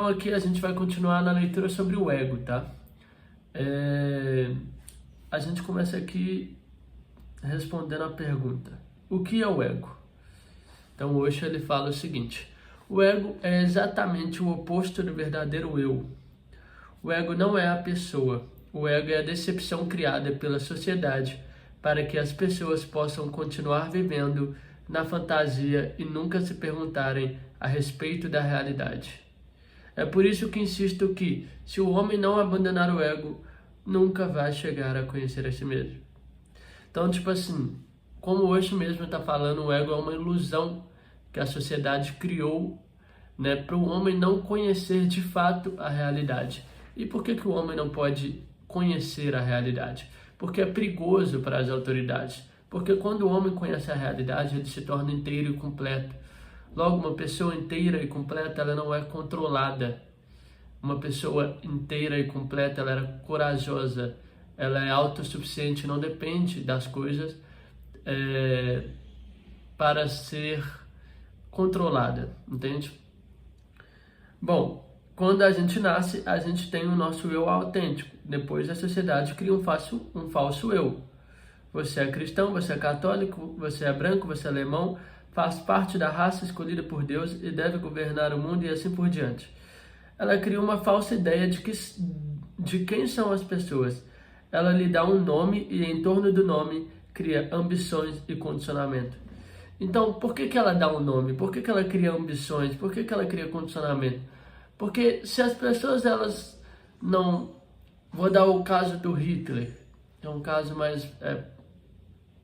Então aqui a gente vai continuar na leitura sobre o ego, tá? A gente começa aqui respondendo a pergunta: o que é o ego? Então hoje ele fala o seguinte: o ego é exatamente o oposto do verdadeiro eu. O ego não é a pessoa. O ego é a decepção criada pela sociedade para que as pessoas possam continuar vivendo na fantasia e nunca se perguntarem a respeito da realidade. É por isso que insisto que, se o homem não abandonar o ego, nunca vai chegar a conhecer a si mesmo. Então, tipo assim, como hoje mesmo está falando, o ego é uma ilusão que a sociedade criou, né, para o homem não conhecer de fato a realidade. E por que o homem não pode conhecer a realidade? Porque é perigoso para as autoridades. Porque quando o homem conhece a realidade, ele se torna inteiro e completo. Logo, uma pessoa inteira e completa, ela não é controlada. Uma pessoa inteira e completa, ela é corajosa, ela é autossuficiente, não depende das coisas para ser controlada, entende? Bom, quando a gente nasce, a gente tem o nosso eu autêntico. Depois a sociedade cria um falso eu. Você é cristão, você é católico, você é branco, você é alemão, faz parte da raça escolhida por Deus e deve governar o mundo e assim por diante. Ela cria uma falsa ideia de quem são as pessoas. Ela lhe dá um nome e em torno do nome cria ambições e condicionamento. Então, por que ela dá um nome? Por que ela cria ambições? Por que ela cria condicionamento? Porque se as pessoas, elas não... Vou dar o caso do Hitler, é um caso mais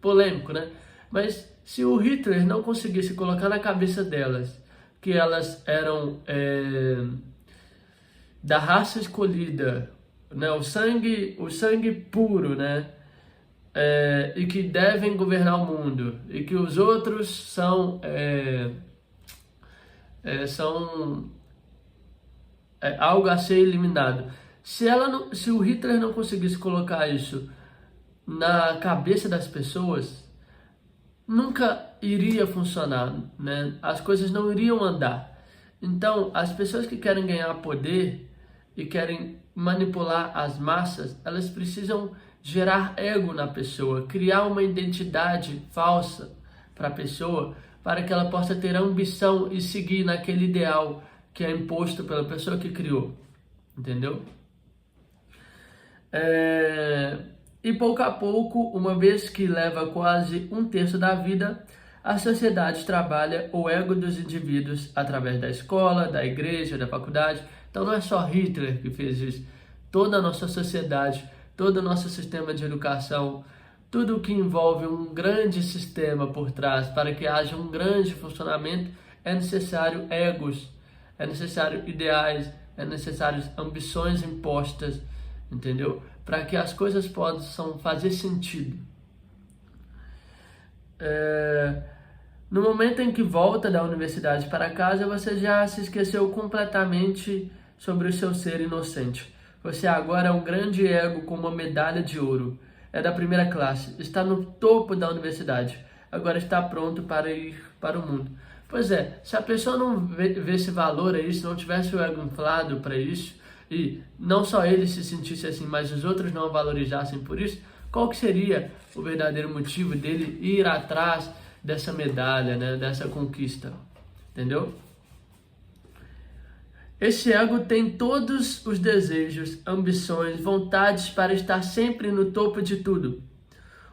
polêmico, né? Mas se o Hitler não conseguisse colocar na cabeça delas que elas eram da raça escolhida, né? O sangue puro, né? E que devem governar o mundo, e que os outros são algo a ser eliminado. Se o Hitler não conseguisse colocar isso na cabeça das pessoas, nunca iria funcionar, né? As coisas não iriam andar. Então, as pessoas que querem ganhar poder e querem manipular as massas, elas precisam gerar ego na pessoa, criar uma identidade falsa para a pessoa, para que ela possa ter ambição e seguir naquele ideal que é imposto pela pessoa que criou, entendeu? E pouco a pouco, uma vez que leva quase um terço da vida, a sociedade trabalha o ego dos indivíduos através da escola, da igreja, da faculdade. Então não é só Hitler que fez isso. Toda a nossa sociedade, todo o nosso sistema de educação, tudo que envolve um grande sistema por trás para que haja um grande funcionamento, é necessário egos, é necessário ideais, é necessário ambições impostas, entendeu? Para que as coisas possam fazer sentido. No momento em que volta da universidade para casa, você já se esqueceu completamente sobre o seu ser inocente. Você agora é um grande ego com uma medalha de ouro. É da primeira classe, está no topo da universidade. Agora está pronto para ir para o mundo. Pois é, se a pessoa não vesse valor a isso, não tivesse o ego inflado para isso, e não só ele se sentisse assim, mas os outros não o valorizassem por isso, qual que seria o verdadeiro motivo dele ir atrás dessa medalha, né, dessa conquista, entendeu? Esse ego tem todos os desejos, ambições, vontades para estar sempre no topo de tudo.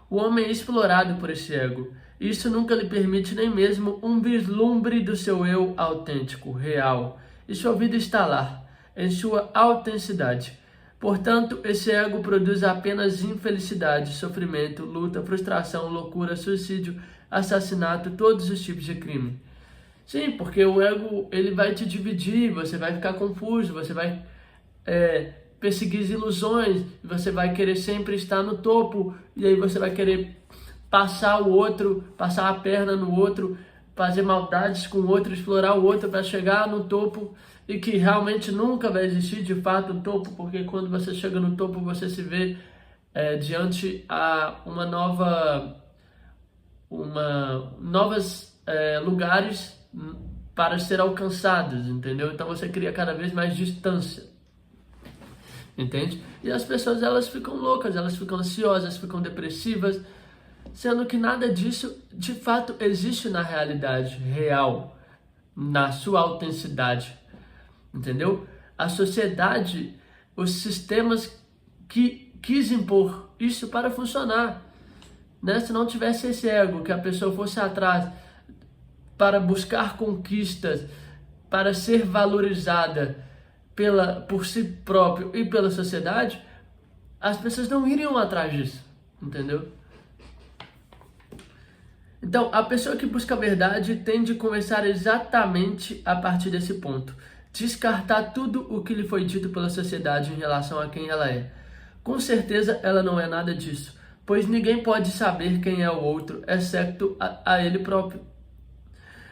O homem é explorado por esse ego. Isso nunca lhe permite nem mesmo um vislumbre do seu eu autêntico, real, e sua vida está lá, em sua autenticidade. Portanto, esse ego produz apenas infelicidade, sofrimento, luta, frustração, loucura, suicídio, assassinato, todos os tipos de crime. Sim, porque o ego, ele vai te dividir, você vai ficar confuso, você vai perseguir as ilusões, você vai querer sempre estar no topo, e aí você vai querer passar o outro, passar a perna no outro, fazer maldades com o outro, explorar o outro para chegar no topo, e que realmente nunca vai existir de fato o topo, porque quando você chega no topo você se vê diante a novos lugares para ser alcançados, entendeu? Então você cria cada vez mais distância, entende? E as pessoas, elas ficam loucas, elas ficam ansiosas, ficam depressivas, sendo que nada disso de fato existe na realidade real, na sua autenticidade, entendeu? A sociedade, os sistemas que quis impor isso para funcionar, né? Se não tivesse esse ego, que a pessoa fosse atrás para buscar conquistas, para ser valorizada por si próprio e pela sociedade, as pessoas não iriam atrás disso, entendeu? Então, a pessoa que busca a verdade tende a começar exatamente a partir desse ponto. Descartar tudo o que lhe foi dito pela sociedade em relação a quem ela é. Com certeza ela não é nada disso, pois ninguém pode saber quem é o outro, exceto a ele próprio.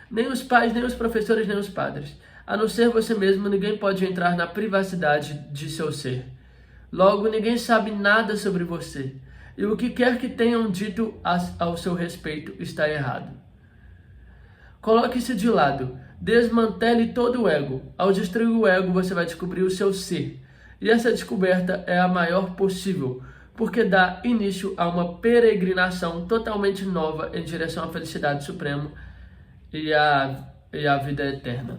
Nem os pais, nem os professores, nem os padres. A não ser você mesmo, ninguém pode entrar na privacidade de seu ser. Logo, ninguém sabe nada sobre você. E o que quer que tenham dito ao seu respeito está errado. Coloque-se de lado. Desmantele todo o ego. Ao destruir o ego, você vai descobrir o seu ser. E essa descoberta é a maior possível, porque dá início a uma peregrinação totalmente nova em direção à felicidade suprema e à vida eterna.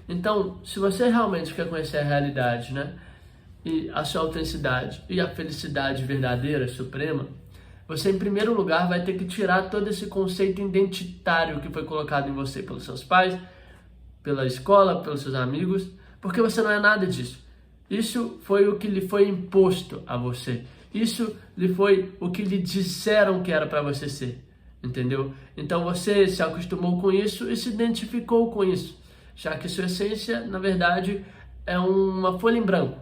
Então, se você realmente quer conhecer a realidade, né, e a sua autenticidade e a felicidade verdadeira, suprema, você em primeiro lugar vai ter que tirar todo esse conceito identitário que foi colocado em você pelos seus pais, pela escola, pelos seus amigos, porque você não é nada disso. Isso foi o que lhe foi imposto a você. Isso lhe foi o que lhe disseram que era para você ser. Entendeu? Então você se acostumou com isso e se identificou com isso, já que sua essência, na verdade, é uma folha em branco.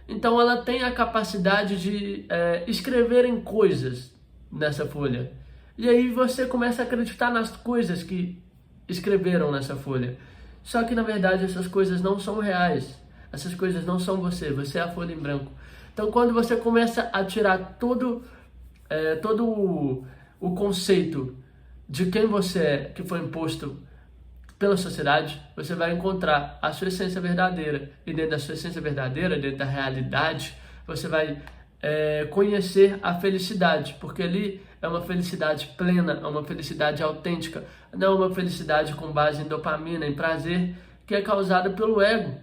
Então ela tem a capacidade de escrever em coisas nessa folha. E aí você começa a acreditar nas coisas que escreveram nessa folha. Só que na verdade essas coisas não são reais. Essas coisas não são você, você é a folha em branco. Então quando você começa a tirar todo o conceito de quem você é, que foi imposto pela sociedade, você vai encontrar a sua essência verdadeira. E dentro da sua essência verdadeira, dentro da realidade, você vai conhecer a felicidade, porque ali é uma felicidade plena, é uma felicidade autêntica, não é uma felicidade com base em dopamina, em prazer, que é causada pelo ego.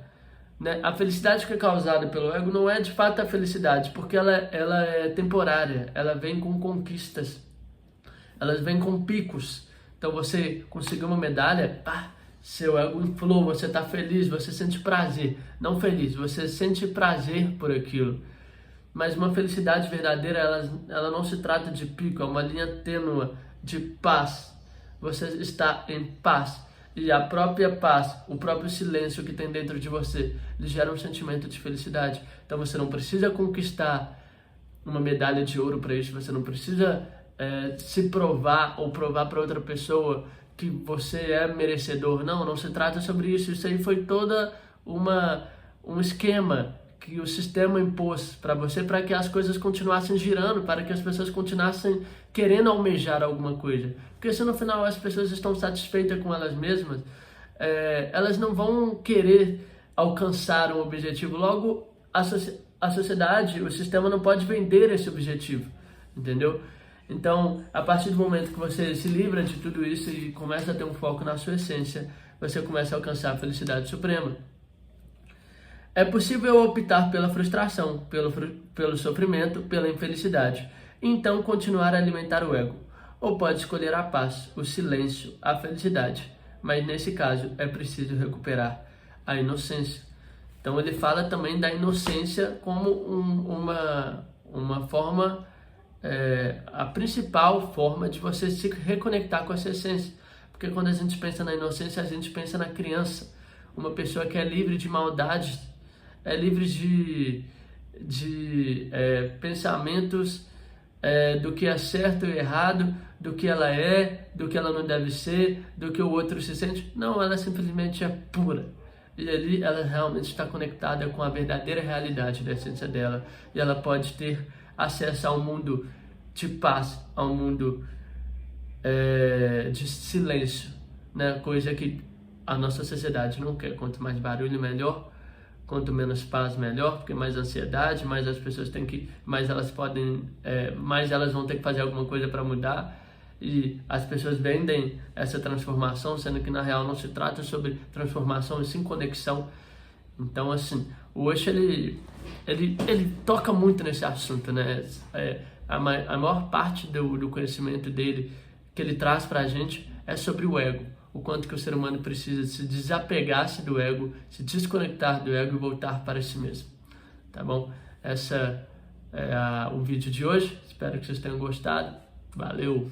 Né? A felicidade que é causada pelo ego não é de fato a felicidade, porque ela é temporária, ela vem com conquistas, elas vêm com picos. Então você conseguiu uma medalha, seu ego inflou, você está feliz, você sente prazer. Não feliz, você sente prazer por aquilo. Mas uma felicidade verdadeira, ela não se trata de pico, é uma linha tênue de paz. Você está em paz. E a própria paz, o próprio silêncio que tem dentro de você, lhe gera um sentimento de felicidade. Então você não precisa conquistar uma medalha de ouro para isso, você não precisa se provar ou provar para outra pessoa que você é merecedor. Não se trata sobre isso. Isso aí foi toda um esquema que o sistema impôs para você, para que as coisas continuassem girando, para que as pessoas continuassem querendo almejar alguma coisa. Porque se no final as pessoas estão satisfeitas com elas mesmas, elas não vão querer alcançar um objetivo. Logo, a sociedade, o sistema não pode vender esse objetivo, entendeu? Então, a partir do momento que você se livra de tudo isso e começa a ter um foco na sua essência, você começa a alcançar a felicidade suprema. É possível optar pela frustração, pelo sofrimento, pela infelicidade, e então continuar a alimentar o ego. Ou pode escolher a paz, o silêncio, a felicidade, mas nesse caso é preciso recuperar a inocência. Então ele fala também da inocência como uma forma, a principal forma de você se reconectar com essa essência. Porque quando a gente pensa na inocência, a gente pensa na criança, uma pessoa que é livre de maldades, é livre de pensamentos do que é certo e errado, do que ela é, do que ela não deve ser, do que o outro se sente. Não, ela simplesmente é pura. E ali ela realmente está conectada com a verdadeira realidade da essência dela. E ela pode ter acesso a um mundo de paz, a um mundo de silêncio, né? Coisa que a nossa sociedade não quer. Quanto mais barulho, melhor. Quanto menos paz, melhor, porque mais ansiedade, mais as pessoas têm que, mais elas podem, mais elas vão ter que fazer alguma coisa para mudar. E as pessoas vendem essa transformação, sendo que na real não se trata sobre transformação, e sim conexão. Então, assim, o Osho, ele toca muito nesse assunto, né? A maior parte do conhecimento dele, que ele traz para a gente, é sobre o ego. O quanto que o ser humano precisa se desapegar-se do ego, se desconectar do ego e voltar para si mesmo. Tá bom? Essa é o vídeo de hoje. Espero que vocês tenham gostado. Valeu!